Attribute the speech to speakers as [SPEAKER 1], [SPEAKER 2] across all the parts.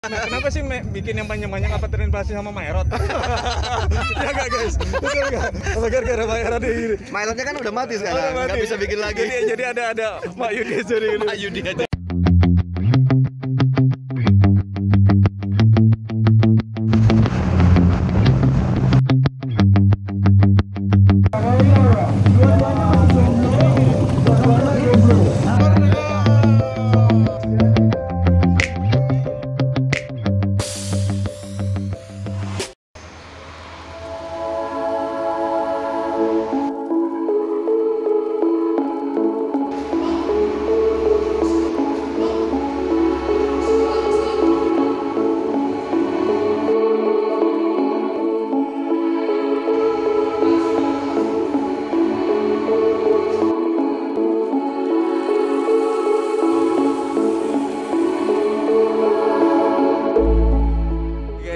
[SPEAKER 1] Nah, kenapa sih bikin yang panjang-panjang apa terinspirasi sama Maerot? Ya nggak guys, betul nggak? Apa gara-gara Maerot ini?
[SPEAKER 2] Mailotnya kan udah mati sekarang, nggak bisa bikin lagi.
[SPEAKER 1] Jadi ada Mak Yudi sorry.
[SPEAKER 2] Mak Yudi aja.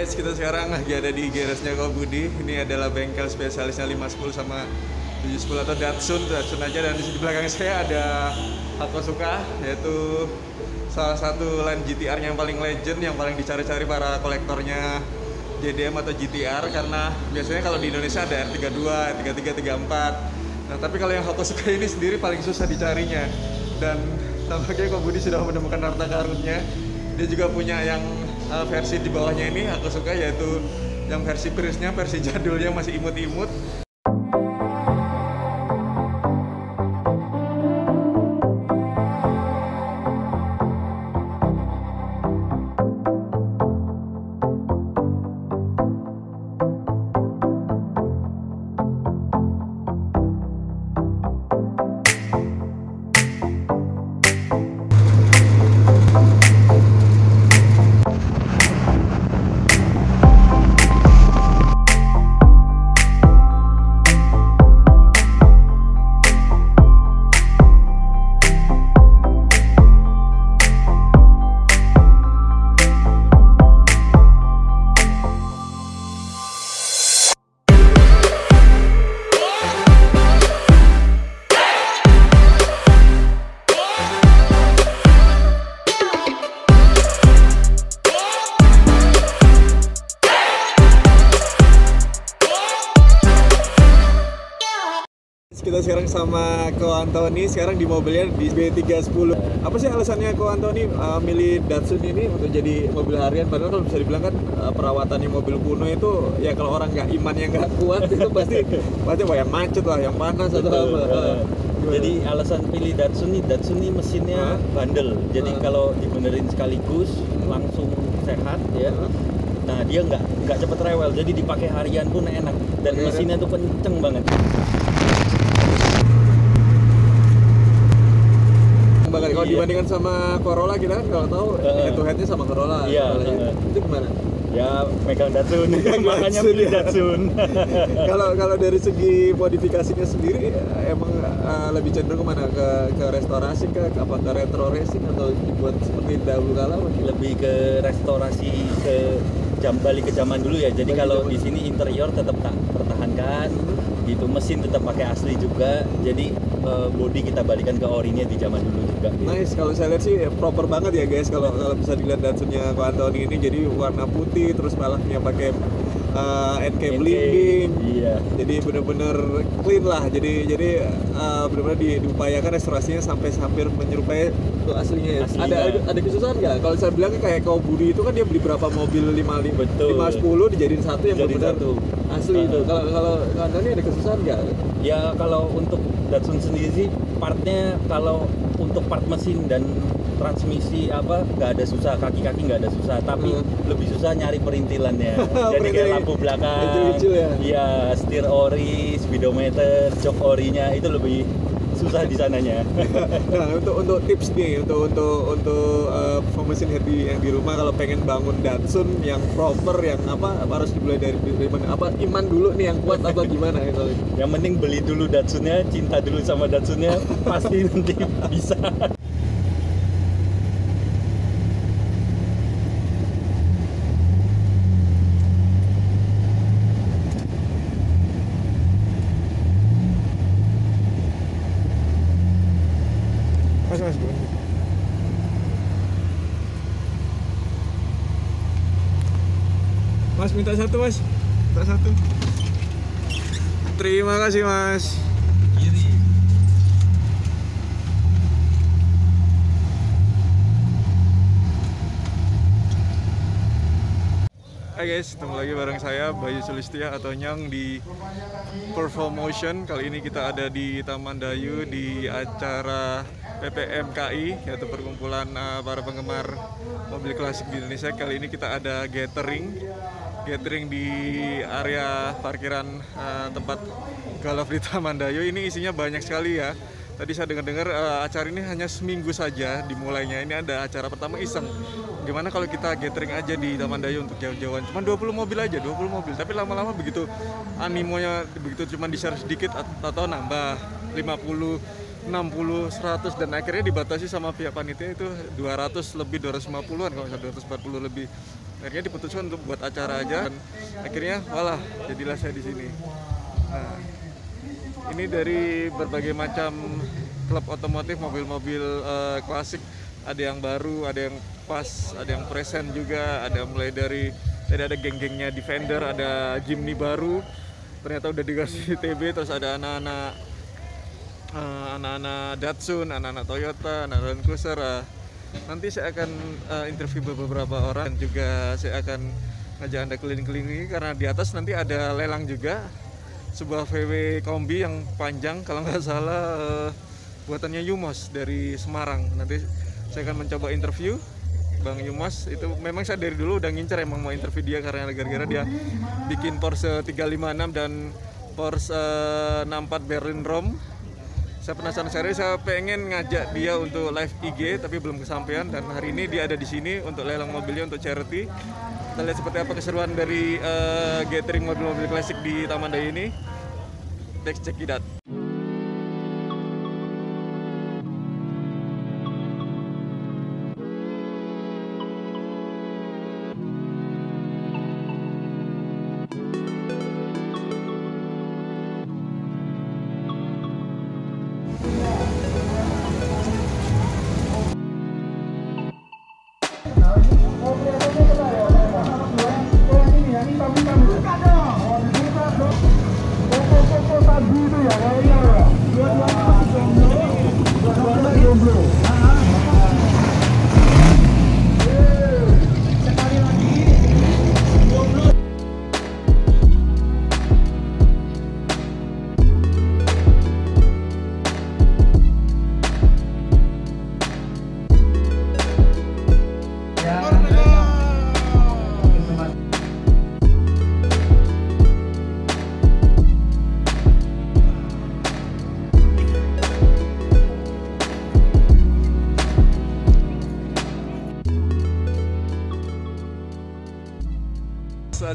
[SPEAKER 1] Kita sekarang lagi ada di garage-nya Ko Budi. Ini adalah bengkel spesialisnya 510 sama 710 atau Datsun aja. Dan di belakang saya ada Hakosuka, yaitu salah satu line GTR yang paling legend, yang paling dicari-cari para kolektornya JDM atau GTR. Karena biasanya kalau di Indonesia ada R32, R33, 34. Nah, tapi kalau yang Hakosuka ini sendiri paling susah dicarinya. Dan tampaknya Ko Budi sudah menemukan harta karunnya. Dia juga punya yang versi di bawahnya ini aku suka, yaitu yang versi Prius-nya, versi jadulnya masih imut-imut. Kita sekarang sama Ko Antoni, sekarang di mobilnya di B310. Apa sih alasannya Ko Antoni milih Datsun ini untuk jadi mobil harian? Padahal kalau bisa dibilang kan perawatannya mobil kuno itu ya kalau orang nggak iman yang nggak kuat itu pasti yang macet lah, yang panas atau apa.
[SPEAKER 3] Jadi alasan pilih Datsun nih mesinnya bandel. Jadi kalau dibenerin sekaligus langsung sehat ya. Nah dia nggak cepet rewel, jadi dipakai harian pun enak dan mesinnya tuh kenceng banget.
[SPEAKER 1] Kalau dibandingkan sama Corolla, kita kan kalau tahu head to headnya sama Corolla.
[SPEAKER 3] Iya.
[SPEAKER 1] Itu gimana?
[SPEAKER 3] Ya megang Datsun, makanya pilih Datsun.
[SPEAKER 1] Kalau dari segi modifikasinya sendiri emang lebih cenderung kemana? Ke restorasi ke apa, ke retro racing atau dibuat seperti dahulu kala?
[SPEAKER 3] Lebih ke restorasi, balik ke zaman dulu ya. Jadi kalau di sini interior tetap tak pertahankan, gitu. Mesin tetap pakai asli juga. Jadi body kita balikan ke orinya di zaman dulu juga. Gitu.
[SPEAKER 1] Nice, kalau saya lihat sih proper banget ya guys. Kalau bisa dilihat Datsunnya Ko Antoni ini, jadi warna putih, terus balaknya pakai NK bling. Iya. Jadi benar-benar clean lah. Jadi benar-benar diupayakan restorasinya sampai hampir menyerupai itu aslinya. Ada kesusahan nggak? Kalau saya bilang kayak Ko Budi itu kan dia beli berapa mobil 510 dijadiin satu yang benar-benar asli itu. Kalau Antoni ada kesusahan nggak?
[SPEAKER 3] Ya kalau untuk Datsun sendiri sih partnya, kalau untuk part mesin dan transmisi nggak ada susah, kaki-kaki nggak ada susah, tapi lebih susah nyari perintilannya. Jadi kayak lampu belakang, iya, setir ori, speedometer, jok orinya itu lebih susah di sananya.
[SPEAKER 1] Nah, untuk tips nih untuk mesin yang di rumah kalau pengen bangun Datsun yang proper, yang harus dimulai dari mana? Iman dulu nih yang kuat apa gimana ya kalau?
[SPEAKER 3] Yang penting beli dulu Datsunnya, cinta dulu sama Datsunnya, pasti nanti bisa.
[SPEAKER 1] Mas. Mas minta satu mas. Minta satu. Terima kasih mas.
[SPEAKER 3] Kiri.
[SPEAKER 1] Hai guys, ketemu lagi bareng saya Bayu Sulistia atau Nyang di Perform Motion. Kali ini kita ada di Taman Dayu di acara PPMKI, yaitu perkumpulan para penggemar mobil klasik di Indonesia. Kali ini kita ada gathering di area parkiran tempat golf di Taman Dayu. Ini isinya banyak sekali ya. Tadi saya dengar acara ini hanya seminggu saja dimulainya. Ini ada acara pertama iseng. Gimana kalau kita gathering aja di Taman Dayu untuk jauh-jauhan? Cuma 20 mobil aja, 20 mobil. Tapi lama-lama begitu animonya begitu cuma di-share sedikit atau nambah 50, 60, 100 dan akhirnya dibatasi sama pihak panitia itu 200 lebih, 250-an kalau nggak 240 lebih. Akhirnya diputuskan untuk buat acara aja. Dan akhirnya walah, jadilah saya di sini. Nah, ini dari berbagai macam klub otomotif, mobil-mobil klasik. Ada yang baru, ada yang pas, ada yang present juga. Ada mulai dari ada geng-gengnya Defender, ada Jimny baru. Ternyata udah dikasih TB, terus ada anak-anak Datsun, anak-anak Toyota, anak Land Cruiser. Nanti saya akan interview beberapa orang dan juga saya akan ngajak Anda keliling-keliling karena di atas nanti ada lelang juga. Sebuah VW kombi yang panjang, kalau nggak salah buatannya Yumos dari Semarang. Nanti saya akan mencoba interview Bang Yumos. Itu memang saya dari dulu udah ngincer emang mau interview dia karena gara-gara dia bikin Porsche 356 dan Porsche 64 Berlin Rom. Saya penasaran serius, saya pengen ngajak dia untuk live IG tapi belum kesampaian, dan hari ini dia ada di sini untuk lelang mobilnya untuk charity. Kita lihat seperti apa keseruan dari gathering mobil-mobil klasik di Taman Dayu ini. Let's check it out.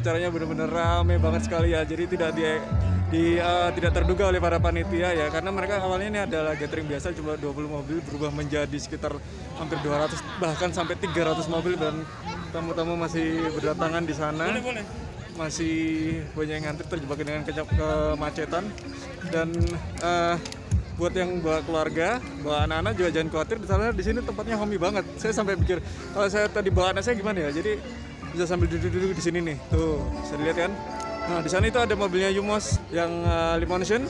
[SPEAKER 1] Acaranya benar-benar rame banget sekali ya, jadi tidak terduga oleh para panitia ya, karena mereka awalnya ini adalah gathering biasa cuma 20 mobil berubah menjadi sekitar hampir 200 bahkan sampai 300 mobil, dan tamu-tamu masih berdatangan di sana. Masih banyak yang ngantri, terjebak dengan kemacetan, dan buat yang bawa keluarga, bawa anak-anak juga jangan khawatir, di sini tempatnya homey banget. Saya sampai pikir kalau saya tadi bawa anak saya gimana ya, jadi bisa sambil duduk-duduk di sini nih, tuh bisa dilihat kan. Nah di sana itu ada mobilnya Yumos yang Limotion,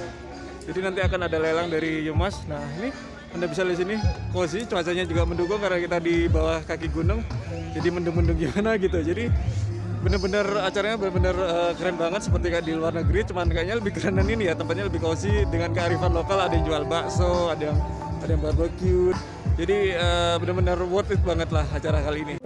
[SPEAKER 1] jadi nanti akan ada lelang dari Yumos. Nah ini Anda bisa lihat sini, cozy, cuacanya juga mendukung karena kita di bawah kaki gunung, jadi mendung-mendung gimana gitu. Jadi bener-bener acaranya bener-bener keren banget seperti kayak di luar negeri, cuman kayaknya lebih kerenan ini ya, tempatnya lebih cozy dengan kearifan lokal. Ada yang jual bakso, ada yang barbecue, jadi bener-bener worth it banget lah acara kali ini.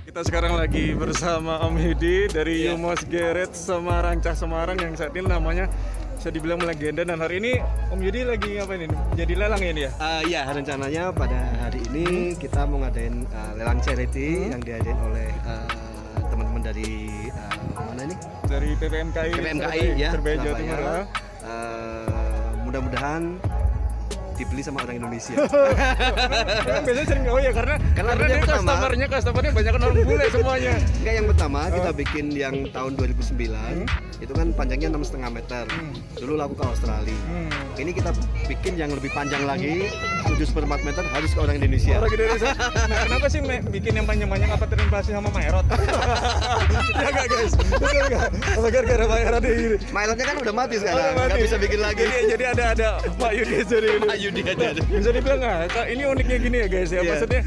[SPEAKER 1] Kita sekarang lagi bersama Om Yudi dari Yumos Garage Semarang, Semarang, yang saat ini namanya bisa dibilang melegenda. Dan hari ini Om Yudi lagi ngapain ini? Jadi lelang ini ya?
[SPEAKER 2] Ya, rencananya pada hari ini kita mau ngadain lelang charity yang diadain oleh teman-teman dari mana nih?
[SPEAKER 1] Dari PPMKI
[SPEAKER 2] ya,
[SPEAKER 1] Surabaya, Jawa Timur.
[SPEAKER 2] Mudah-mudahan dibeli sama orang Indonesia.
[SPEAKER 1] Biasanya sering ya karena dia customernya banyak orang bule semuanya.
[SPEAKER 2] Enggak, yang pertama kita bikin yang tahun 2009 itu kan panjangnya 6,5 meter. Dulu laku ke Australia. Ini kita bikin yang lebih panjang lagi 7,4 meter, harus ke orang Indonesia.
[SPEAKER 1] Orang Indonesia. Nah, kenapa sih bikin yang panjang-panjang, apa terinflasi sama Maerot? Ya enggak guys, betul enggak? Apa gara-gara Maerot ini?
[SPEAKER 2] Maerotnya kan udah mati sekarang, nggak bisa bikin lagi.
[SPEAKER 1] Jadi ada Pak Yudi jadi ini.
[SPEAKER 2] Pak Yudi ada.
[SPEAKER 1] Bisa dibilang nggak? Ini uniknya gini ya guys ya. Maksudnya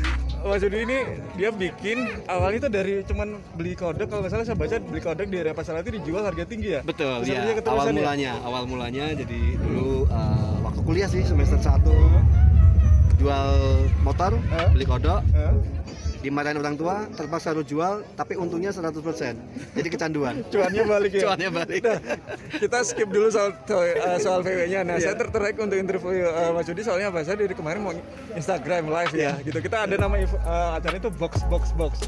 [SPEAKER 1] Mas Yudi ini dia bikin awalnya itu dari cuman beli kodok, kalau nggak salah saya baca beli kodok di area Pasar Lati dijual harga tinggi ya.
[SPEAKER 2] Betul.
[SPEAKER 1] Terus
[SPEAKER 2] Ya.
[SPEAKER 1] akhirnya
[SPEAKER 2] Awal mulanya jadi dulu waktu kuliah sih semester 1 jual motor, beli kodok. Dimarahin orang tua, terpaksa harus jual, tapi untungnya 100%. Jadi kecanduan.
[SPEAKER 1] Cuannya balik ya.
[SPEAKER 2] Cuannya balik.
[SPEAKER 1] Nah, kita skip dulu soal VW-nya. Nah, saya tertarik untuk interview Mas Yudi soalnya apa? Saya dari kemarin mau Instagram live ya. Gitu. Kita ada nama acara itu box.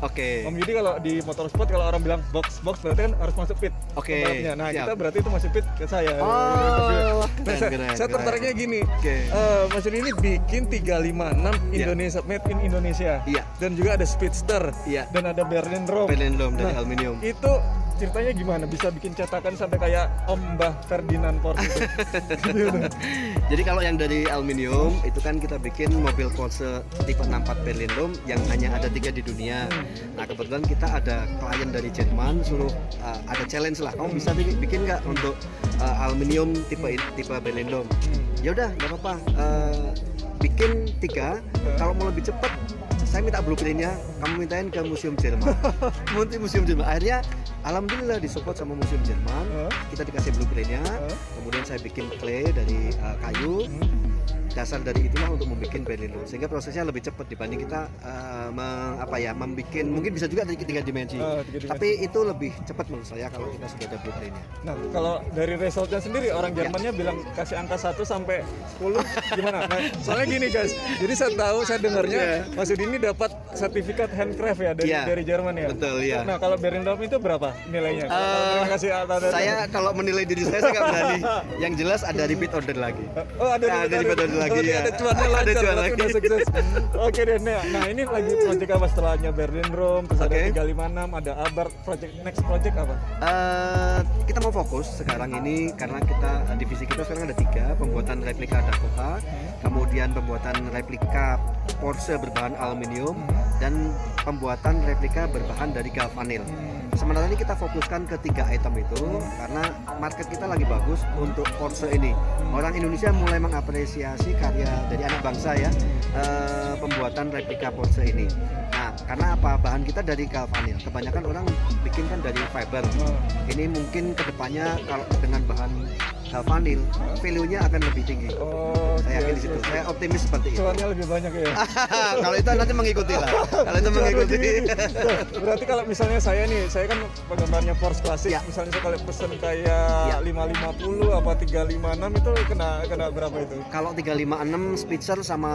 [SPEAKER 2] Oke.
[SPEAKER 1] Om Yudi kalau di motorsport kalau orang bilang box berarti kan harus masuk pit.
[SPEAKER 2] Oke.
[SPEAKER 1] Nah,
[SPEAKER 2] Siap.
[SPEAKER 1] kita berarti itu masuk pit ke saya.
[SPEAKER 2] Oh,
[SPEAKER 1] Nah, saya tertariknya gini.
[SPEAKER 2] Oke.
[SPEAKER 1] Mas Yudi ini bikin 356 Indonesia, made in Indonesia.
[SPEAKER 2] Iya.
[SPEAKER 1] Dan juga ada Speedster.
[SPEAKER 2] Iya.
[SPEAKER 1] Dan ada Berlin Drum.
[SPEAKER 2] dari aluminium.
[SPEAKER 1] Itu ceritanya gimana bisa bikin cetakan sampai kayak Om Mbah Ferdinand Porsche itu?
[SPEAKER 2] Jadi kalau yang dari aluminium itu kan kita bikin mobil Porsche tipe 64 Berlin Drum yang hanya ada 3 di dunia. Nah, kebetulan kita ada klien dari Jerman suruh ada challenge lah, kamu bisa bikin nggak untuk aluminium tipe Berlin Drum. Ya udah, nggak apa-apa, bikin 3. Kalau mau lebih cepat saya minta blueprintnya, kamu mintain ke Museum Jerman. Museum Jerman. Akhirnya alhamdulillah disupport sama Museum Jerman. Kita dikasih blueprintnya. Kemudian saya bikin clay dari kayu. Dasar dari itulah untuk membuat Berlin Drum, sehingga prosesnya lebih cepat dibanding kita membuat, mungkin bisa juga dari 3 dimensi. Tapi itu lebih cepat menurut saya kalau kita sudah ada blueprintnya.
[SPEAKER 1] Nah, kalau dari resultnya sendiri orang Jermannya bilang kasih angka 1 sampai 10 gimana? Nah, soalnya gini guys, jadi saya dengarnya Mas Yudi ini dapat sertifikat handcraft ya dari Jerman ya.
[SPEAKER 2] Betul ya.
[SPEAKER 1] Nah, kalau Berlin Drum itu berapa nilainya?
[SPEAKER 2] Saya kalau menilai diri saya nggak berani. Yang jelas ada repeat order lagi.
[SPEAKER 1] Oh, ada repeat order lagi.
[SPEAKER 2] Ya.
[SPEAKER 1] Ada cuannya lancar,
[SPEAKER 2] ada cuan
[SPEAKER 1] berarti
[SPEAKER 2] lagi.
[SPEAKER 1] udah sukses. Oke deh, nah ini lagi project apa setelahnya Berlin Drum, terus ada 356, ada Abarth, next project apa?
[SPEAKER 2] Kita mau fokus sekarang ini karena kita divisi kita sekarang ada 3, pembuatan replika Dakota, kemudian pembuatan replika Porsche berbahan aluminium, dan pembuatan replika berbahan dari galvanil. Sementara ini kita fokuskan ke 3 item itu karena market kita lagi bagus untuk Porsche ini. Orang Indonesia mulai mengapresiasi karya dari anak bangsa ya, pembuatan replika Porsche ini. Nah, karena apa? Bahan kita dari galvanil. Kebanyakan orang bikin kan dari fiber. Ini mungkin kedepannya kalau dengan bahan galvanil, value-nya akan lebih tinggi. Saya yakin di situ. Saya optimis seperti itu.
[SPEAKER 1] Cuannya lebih banyak ya.
[SPEAKER 2] Kalau itu nanti mengikuti lah. Kalau itu mengikuti.
[SPEAKER 1] Berarti kalau misalnya saya kan penggemarnya Porsche klasik.
[SPEAKER 2] Ya.
[SPEAKER 1] Misalnya saya kalau pesen kayak 550 apa 356 itu kena berapa itu?
[SPEAKER 2] Kalau 356 Spitzer sama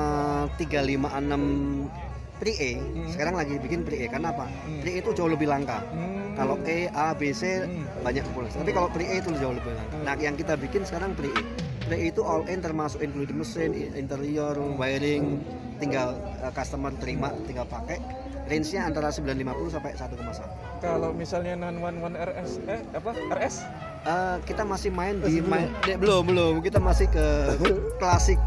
[SPEAKER 2] 356 Pre-A, sekarang lagi bikin Pre-A. Karena apa? Pre-A itu jauh lebih langka. Kalau E, A, B, C banyak populasi. Tapi kalau Pre-A itu jauh lebih langka. Nah, yang kita bikin sekarang Pre-A. Pre-A itu all in, termasuk include mesin, interior, wiring, tinggal customer terima, tinggal pakai. Range-nya antara 950 sampai 1,1.
[SPEAKER 1] Kalau misalnya 911 RS RS?
[SPEAKER 2] Kita masih main belum, kita masih ke klasik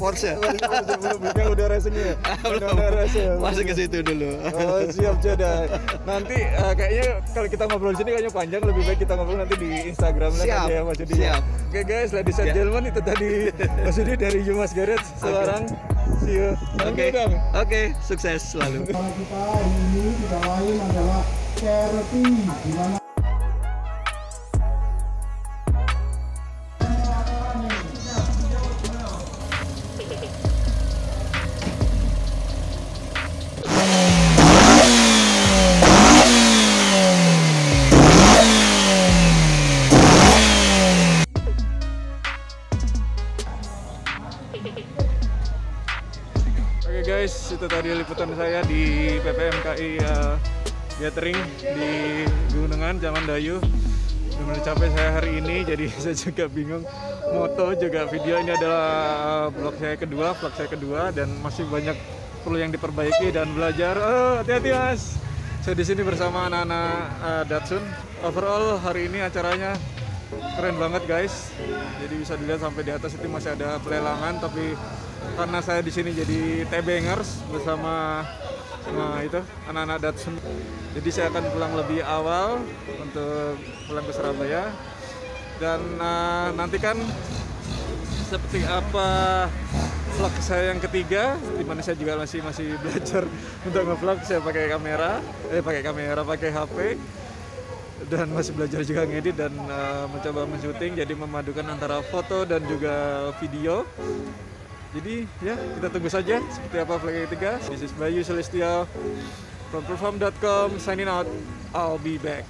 [SPEAKER 2] Porsche.
[SPEAKER 1] Belum udah racingnya.
[SPEAKER 2] Masih ke situ dulu.
[SPEAKER 1] Oh, siap Jada. Nanti kayaknya kalau kita ngobrol di sini kayaknya panjang, lebih baik kita ngobrol nanti di Instagram aja ya Mas Yudi.
[SPEAKER 2] Siap.
[SPEAKER 1] Oke guys, ladies and gentlemen, itu tadi Mas Yudi dari Yumas Garage Semarang. See you.
[SPEAKER 2] Oke, sukses selalu.
[SPEAKER 4] Kalau kita ini tidak lain adalah charity, di mana
[SPEAKER 1] Oke guys, itu tadi liputan saya di PPMKI Gathering di Gunungan, Camandayu. Benar capek saya hari ini, jadi saya juga bingung moto juga video. Ini adalah vlog saya kedua dan masih banyak perlu yang diperbaiki dan belajar. Hati-hati Mas. Saya di sini bersama anak-anak Datsun. Overall hari ini acaranya keren banget guys. Jadi bisa dilihat sampai di atas itu masih ada pelelangan, tapi karena saya di sini jadi T-Bangers bersama itu anak-anak Datsun. Jadi saya akan pulang lebih awal untuk pulang ke Surabaya. Dan nantikan seperti apa vlog saya yang ketiga, dimana saya juga masih belajar untuk nge-vlog. Saya pakai HP dan masih belajar juga ngedit dan mencoba men-syuting, jadi memadukan antara foto dan juga video. Jadi ya, kita tunggu saja seperti apa vlog yang ketiga. This is Bayu Sulistyo from perform.com signing out. I'll be back.